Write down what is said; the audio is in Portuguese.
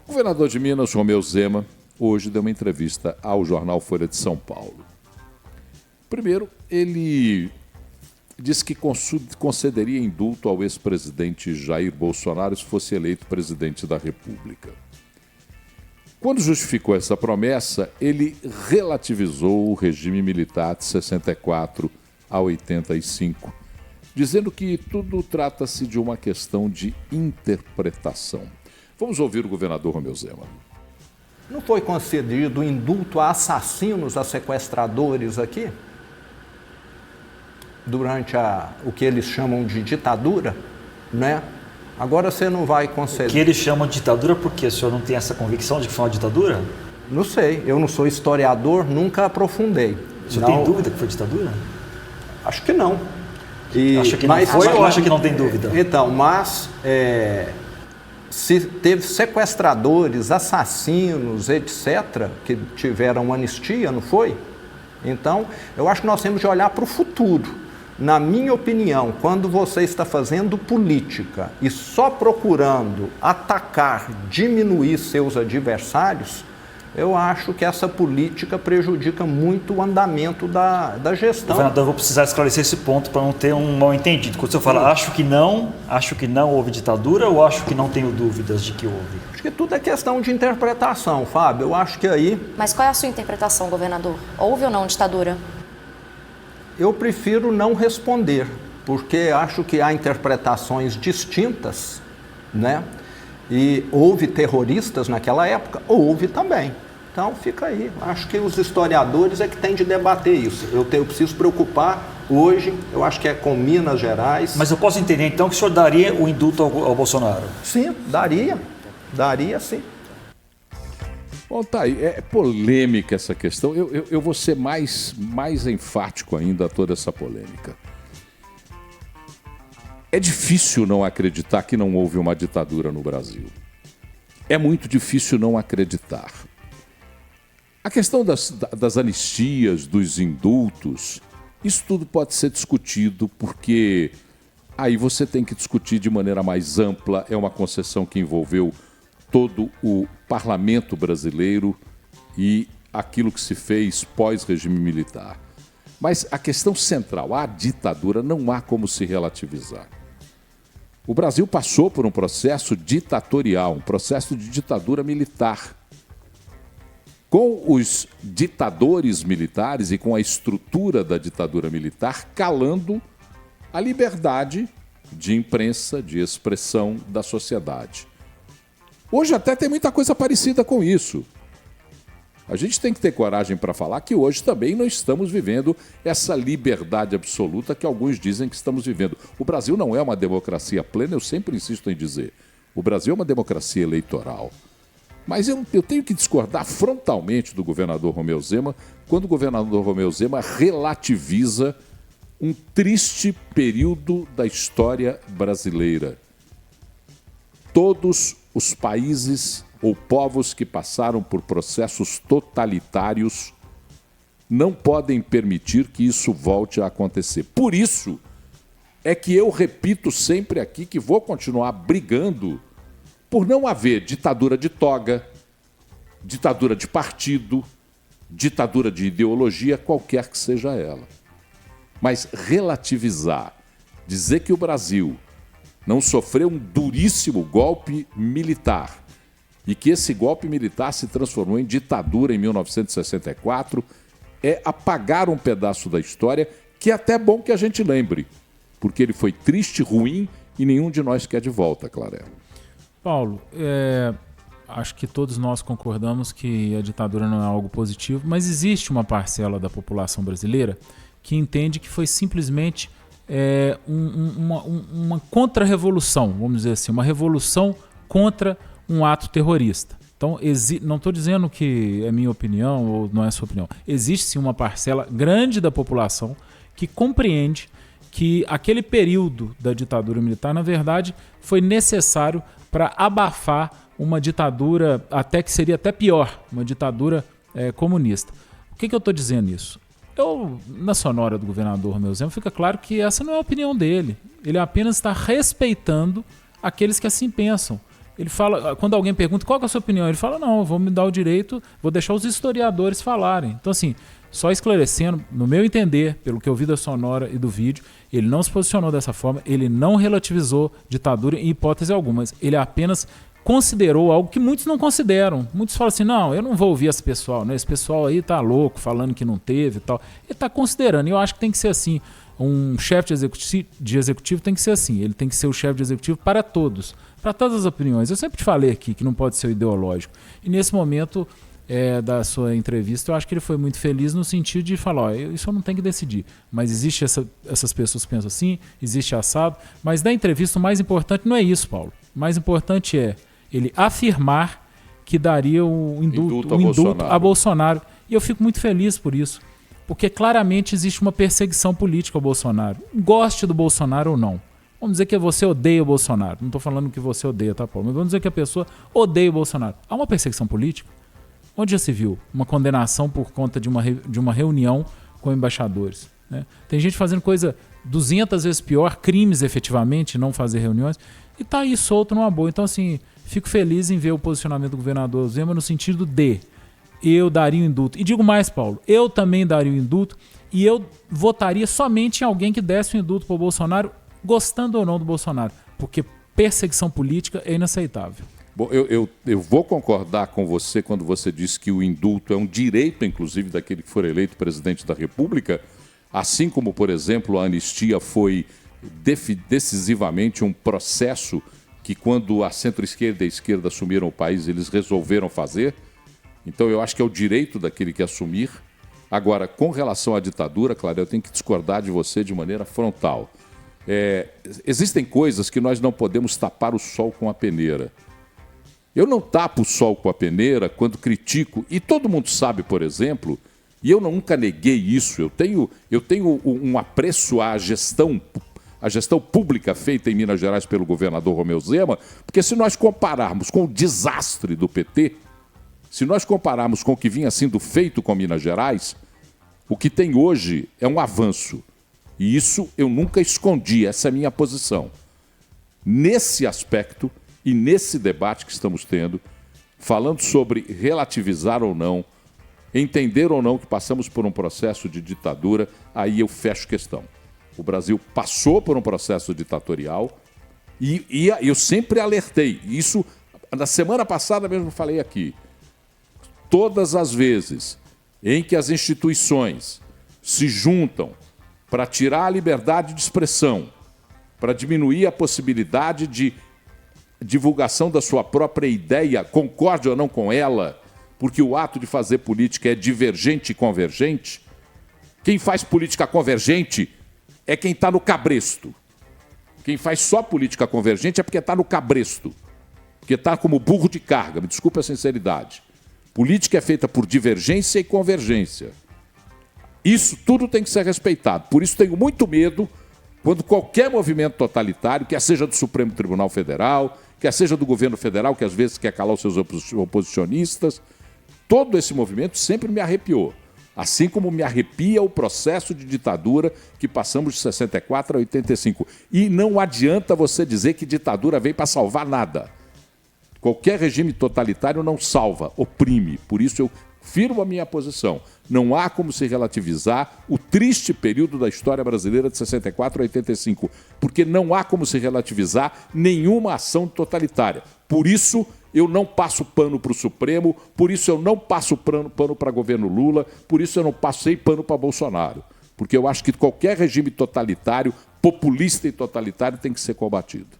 O governador de Minas, Romeu Zema, hoje deu uma entrevista ao jornal Folha de São Paulo. Primeiro, ele disse que concederia indulto ao ex-presidente Jair Bolsonaro se fosse eleito presidente da República. Quando justificou essa promessa, ele relativizou o regime militar de 64 a 85, dizendo que tudo trata-se de uma questão de interpretação. Vamos ouvir o governador Romeu Zema. Não foi concedido indulto a assassinos, a sequestradores aqui? Durante o que eles chamam de ditadura, né? Agora você não vai conceder. O que eles chamam de ditadura por quê? O senhor não tem essa convicção de que foi uma ditadura? Não sei, eu não sou historiador, nunca aprofundei. O senhor tem dúvida que foi ditadura? Acho que não. Acha que não foi ou acha que não tem dúvida? Então, mas se teve sequestradores, assassinos, etc., que tiveram anistia, não foi? Então, eu acho que nós temos de olhar para o futuro. Na minha opinião, quando você está fazendo política e só procurando atacar, diminuir seus adversários, eu acho que essa política prejudica muito o andamento da gestão. Governador, eu vou precisar esclarecer esse ponto para não ter um mal-entendido. Quando o senhor fala acho que não houve ditadura ou acho que não tenho dúvidas de que houve? Acho que tudo é questão de interpretação, Fábio. Eu acho que aí... Mas qual é a sua interpretação, governador? Houve ou não ditadura? Eu prefiro não responder, porque acho que há interpretações distintas, né? E houve terroristas naquela época, houve também. Então fica aí. Acho que os historiadores é que têm de debater isso. Eu preciso preocupar hoje, eu acho que é com Minas Gerais. Mas eu posso entender então que o senhor daria o indulto ao Bolsonaro? Sim, daria. Daria sim. Bom, tá aí, é polêmica essa questão. Eu vou ser mais enfático ainda a toda essa polêmica. É difícil não acreditar que não houve uma ditadura no Brasil. É muito difícil não acreditar. A questão das anistias, dos indultos, isso tudo pode ser discutido porque aí você tem que discutir de maneira mais ampla. É uma concessão que envolveu todo o parlamento brasileiro e aquilo que se fez pós-regime militar. Mas a questão central, a ditadura, não há como se relativizar. O Brasil passou por um processo ditatorial, um processo de ditadura militar. Com os ditadores militares e com a estrutura da ditadura militar calando a liberdade de imprensa, de expressão da sociedade. Hoje até tem muita coisa parecida com isso. A gente tem que ter coragem para falar que hoje também não estamos vivendo essa liberdade absoluta que alguns dizem que estamos vivendo. O Brasil não é uma democracia plena, eu sempre insisto em dizer. O Brasil é uma democracia eleitoral. Mas eu tenho que discordar frontalmente do governador Romeu Zema quando o governador Romeu Zema relativiza um triste período da história brasileira. Todos os países ou povos que passaram por processos totalitários não podem permitir que isso volte a acontecer. Por isso é que eu repito sempre aqui que vou continuar brigando por não haver ditadura de toga, ditadura de partido, ditadura de ideologia, qualquer que seja ela. Mas relativizar, dizer que o Brasil não sofreu um duríssimo golpe militar e que esse golpe militar se transformou em ditadura em 1964, é apagar um pedaço da história que é até bom que a gente lembre, porque ele foi triste, ruim e nenhum de nós quer de volta, Claré. Paulo, acho que todos nós concordamos que a ditadura não é algo positivo, mas existe uma parcela da população brasileira que entende que foi simplesmente uma contra-revolução, vamos dizer assim, uma revolução contra um ato terrorista. Então, não estou dizendo que é minha opinião ou não é sua opinião. Existe sim uma parcela grande da população que compreende que aquele período da ditadura militar, na verdade, foi necessário para abafar uma ditadura, até que seria até pior, uma ditadura comunista. O que eu estou dizendo isso? Na sonora do governador Romeu Zema, fica claro que essa não é a opinião dele. Ele apenas está respeitando aqueles que assim pensam. Ele fala, quando alguém pergunta qual que é a sua opinião, ele fala, não, eu vou me dar o direito, vou deixar os historiadores falarem. Então, assim, só esclarecendo, no meu entender, pelo que eu vi da sonora e do vídeo, ele não se posicionou dessa forma, ele não relativizou ditadura em hipótese alguma, mas ele apenas considerou algo que muitos não consideram. Muitos falam assim, não, eu não vou ouvir esse pessoal, né? Esse pessoal aí tá louco, falando que não teve e tal. Ele tá considerando, e eu acho que tem que ser assim. Um chefe de executivo tem que ser assim, ele tem que ser o chefe de executivo para todos, para todas as opiniões. Eu sempre te falei aqui que não pode ser ideológico. E nesse momento da sua entrevista, eu acho que ele foi muito feliz no sentido de falar, ó, isso eu não tenho que decidir. Mas existe essas pessoas que pensam assim, existe assado. Mas da entrevista o mais importante não é isso, Paulo. O mais importante é ele afirmar que daria o indulto a Bolsonaro. E eu fico muito feliz por isso. Porque claramente existe uma perseguição política ao Bolsonaro. Goste do Bolsonaro ou não. Vamos dizer que você odeia o Bolsonaro. Não estou falando que você odeia, tá, Paulo? Mas vamos dizer que a pessoa odeia o Bolsonaro. Há uma perseguição política? Onde já se viu uma condenação por conta de uma reunião com embaixadores? Né? Tem gente fazendo coisa 200 vezes pior, crimes efetivamente, não fazer reuniões, e tá aí solto numa boa. Então, assim, fico feliz em ver o posicionamento do governador Zema no sentido de eu daria o indulto. E digo mais, Paulo, eu também daria o indulto e eu votaria somente em alguém que desse o indulto para o Bolsonaro, gostando ou não do Bolsonaro, porque perseguição política é inaceitável. Bom, eu vou concordar com você quando você diz que o indulto é um direito, inclusive, daquele que for eleito presidente da República, assim como, por exemplo, a anistia foi decisivamente um processo que, quando a centro-esquerda e a esquerda assumiram o país, eles resolveram fazer. Então, eu acho que é o direito daquele que assumir. Agora, com relação à ditadura, claro, eu tenho que discordar de você de maneira frontal. Existem coisas que nós não podemos tapar o sol com a peneira. Eu não tapo o sol com a peneira quando critico, e todo mundo sabe, por exemplo, e eu nunca neguei isso, eu tenho um apreço à gestão pública feita em Minas Gerais pelo governador Romeu Zema, porque se nós compararmos com o desastre do PT, se nós compararmos com o que vinha sendo feito com Minas Gerais, o que tem hoje é um avanço. E isso eu nunca escondi, essa é a minha posição. Nesse aspecto e nesse debate que estamos tendo, falando sobre relativizar ou não, entender ou não que passamos por um processo de ditadura, aí eu fecho questão. O Brasil passou por um processo ditatorial e eu sempre alertei. Isso, na semana passada mesmo falei aqui. Todas as vezes em que as instituições se juntam para tirar a liberdade de expressão, para diminuir a possibilidade de divulgação da sua própria ideia, concorde ou não com ela, porque o ato de fazer política é divergente e convergente, quem faz política convergente é quem está no cabresto. Quem faz só política convergente é porque está no cabresto, porque está como burro de carga, me desculpe a sinceridade. Política é feita por divergência e convergência. Isso tudo tem que ser respeitado. Por isso tenho muito medo quando qualquer movimento totalitário, quer seja do Supremo Tribunal Federal, quer seja do governo federal, que às vezes quer calar os seus oposicionistas, todo esse movimento sempre me arrepiou. Assim como me arrepia o processo de ditadura que passamos de 64 a 85. E não adianta você dizer que ditadura veio para salvar nada. Qualquer regime totalitário não salva, oprime. Por isso eu firmo a minha posição. Não há como se relativizar o triste período da história brasileira de 64 a 85, porque não há como se relativizar nenhuma ação totalitária. Por isso eu não passo pano para o Supremo, por isso eu não passo pano para governo Lula, por isso eu não passei pano para Bolsonaro. Porque eu acho que qualquer regime totalitário, populista e totalitário tem que ser combatido.